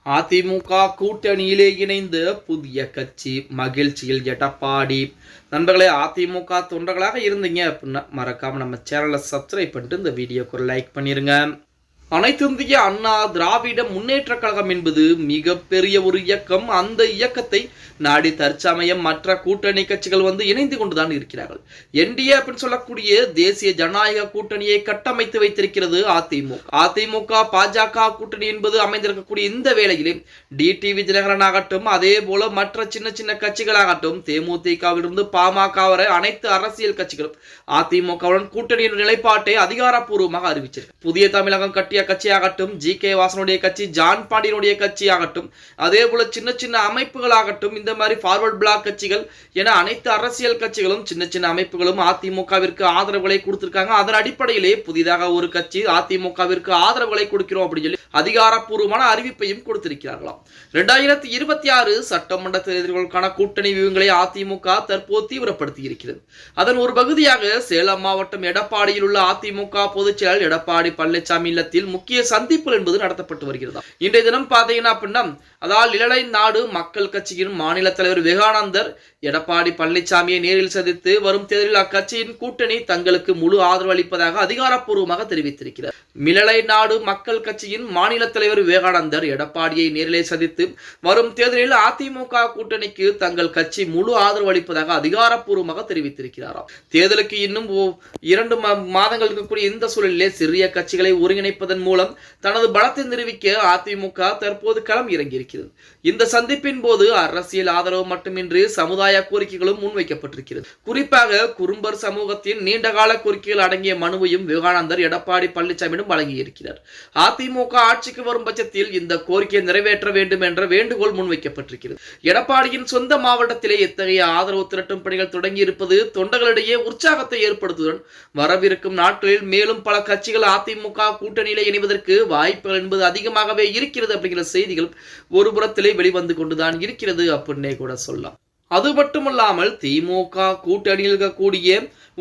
அதிமுக கூட்டணியிலே இணைந்த புதிய கட்சி மகிழ்ச்சியில் எடப்பாடி. நண்பர்களே, அதிமுக தொண்டர்களாக இருந்தீங்க அப்படின்னா மறக்காம நம்ம சேனலை சப்ஸ்கிரைப் பண்ணிட்டு இந்த வீடியோக்கு ஒரு லைக் பண்ணிருங்க. அனைத்திந்திய அண்ணா திராவிட முன்னேற்ற கழகம் என்பது மிகப்பெரிய ஒரு இயக்கம். அந்த இயக்கத்தை நாடி தற்சமயம் மற்ற கூட்டணி கட்சிகள் இணைந்து கொண்டுதான் இருக்கிறார்கள். என்டிஏ அப்படின்னு சொல்லக்கூடிய தேசிய ஜனநாயக கூட்டணியை கட்டமைத்து வைத்திருக்கிறது அதிமுக. அதிமுக பாஜக கூட்டணி என்பது அமைந்திருக்கக்கூடிய இந்த வேளையிலே டிடிவி தினகரன் ஆகட்டும், அதே போல மற்ற சின்ன சின்ன கட்சிகளாகட்டும், தேமுதிகவிலிருந்து பாமக வரை அனைத்து அரசியல் கட்சிகளும் அதிமுகவுடன் கூட்டணியின் நிலைப்பாட்டை அதிகாரப்பூர்வமாக அறிவிச்சிருக்கு. புதிய தமிழகம் கட்டிய கட்சியாகட்டும், ஜி.கே. வாசனுடைய கட்சி, ஜான் பாண்டியனுடைய கட்சி ஆகட்டும், அதே போல சின்ன சின்ன அமைப்புகள் ஆகட்டும், இந்த மாதிரி ஃபார்வர்ட் பிளாக் கட்சிகள் என அனைத்து அரசியல் கட்சிகளும் சின்ன சின்ன அமைப்புகளும் அதிமுகவிற்கு ஆதரவுகளை கொடுத்திருக்காங்க. அதன் அடிப்படையிலே புதிதாக ஒரு கட்சி அதிமுகவிற்கு ஆதரவுகளை கொடுக்கிறோம் அப்படின்னு சொல்லி அதிகாரப்பூர்வமான அறிவிப்பையும் கொடுத்திருக்கிறார்களாம். 2026 சட்டமன்ற தேர்தல்களுக்கான கூட்டணி வியூகங்களை அதிமுக தற்போது தீவிரப்படுத்தி இருக்கிறது. அதன் ஒரு பகுதியாக சேலம் மாவட்டம் எடப்பாடியில் உள்ள அதிமுக பொதுச் செயலாளர் எடப்பாடி பழனிசாமி இல்லத்தில் முக்கிய சந்திப்பு என்பது நடத்தப்பட்டு வருகிறது. இன்றைய தினம் பாத்தீங்கன்னா அப்படின்னா, அதாவது இலலை நாடு மக்கள் கட்சியின் மாநில தலைவர் விவேகானந்தர் எடப்பாடி பழனிசாமியை நேரில் சந்தித்து வரும் தேர்தலில் அக்கட்சியின் கூட்டணி தங்களுக்கு முழு ஆதரவு அளிப்பதாக அதிகாரப்பூர்வமாக தெரிவித்திருக்கிறார். மிளலை நாடு மக்கள் கட்சியின் மாநில தலைவர் விவேகானந்தர் எடப்பாடியை நேரிலே சந்தித்து வரும் தேர்தலில் அதிமுக கூட்டணிக்கு தங்கள் கட்சி முழு ஆதரவு அளிப்பதாக அதிகாரப்பூர்வமாக தெரிவித்திருக்கிறாராம். தேர்தலுக்கு இன்னும் 2 மாதங்கள் இருக்கக்கூடிய இந்த சூழலிலே சிறிய கட்சிகளை ஒருங்கிணைப்பதன் மூலம் தனது பலத்தை நிரூபிக்க அதிமுக தற்போது களம் இறங்கியிருக்கிறது. இந்த சந்திப்பின் போது அரசியல் ஆதரவு மட்டுமின்றி சமுதாய கோரிக்கைகளும் முன்வைக்கப்பட்டிருக்கிறது. குறிப்பாக குறும்பர் சமூகத்தின் நீண்டகால கோரிக்கைகள் அடங்கிய மனுவையும் விவேகானந்தர் எடப்பாடி பழனிசாமியிடம் வழங்கியிருக்கிறார். அதிமுக ஆட்சிக்கு வரும் பட்சத்தில் இந்த கோரிக்கையை நிறைவேற்ற வேண்டும் என்ற வேண்டுகோள் முன்வைக்கப்பட்டிருக்கிறது. எடப்பாடியின் சொந்த மாவட்டத்திலே இத்தகைய ஆதரவு திரட்டும் பணிகள் தொடங்கி இருப்பது தொண்டர்களிடையே உற்சாகத்தை ஏற்படுத்துவதுடன் வரவிருக்கும் நாட்களில் மேலும் பல கட்சிகள் அதிமுக கூட்டணியிலே இணைவதற்கு வாய்ப்புகள் என்பது அதிகமாகவே இருக்கிறது அப்படிங்கிற செய்திகள் ஒரு புறத்திலே வெளிவந்து கொண்டுதான் இருக்கிறது அப்படின்னே கூட சொல்லலாம். அது மட்டுமல்லாமல் திமுக கூட்டணியில் இருக்கக்கூடிய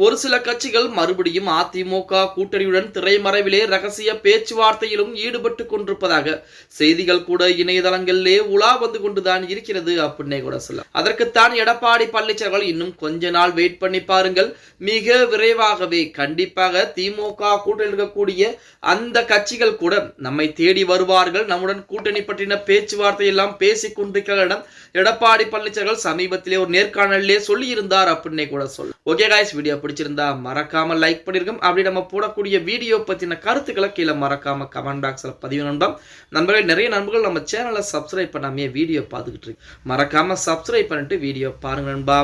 ஒரு சில கட்சிகள் மறுபடியும் அதிமுக கூட்டணியுடன் திரைமறைவிலே ரகசிய பேச்சுவார்த்தையிலும் ஈடுபட்டு கொண்டிருப்பதாக செய்திகள் கூட இணையதளங்களிலே உலா வந்து கொண்டுதான் இருக்கிறது அப்படின்னே கூட சொல்லலாம். அதற்குத்தான் எடப்பாடி பழனிசாமி இன்னும் கொஞ்ச நாள் வெயிட் பண்ணி பாருங்கள், மிக விரைவாகவே கண்டிப்பாக திமுக கூட்டணியில் இருக்கக்கூடிய அந்த கட்சிகள் கூட நம்மை தேடி வருவார்கள், நம்முடன் கூட்டணி பற்றின பேச்சுவார்த்தை எல்லாம் பேசிக் கொண்டிருக்கிற எடப்பாடி பழனிசாமி சமீபத்திலே ஒரு நேர்காணலிலே சொல்லி இருந்தார் அப்படின்னே கூட சொல்ல. ஓகே காய்ஸ், வீடியோ பிடிச்சிருந்தா மறக்காம லைக் பண்ணிருக்கோம். அப்படி நம்ம போடக்கூடிய வீடியோ பத்தின கருத்துக்களை கீழே மறக்காம கமெண்ட் பாக்ஸ்ல பதிவு நண்பர்கள். நிறைய நண்பர்கள் நம்ம சேனலை சப்ஸ்கிரைப் பண்ணாமே வீடியோ பார்த்துக்கிட்டு இருக்கு. மறக்காம சப்ஸ்கிரைப் பண்ணிட்டு வீடியோ பாருங்க நண்பா.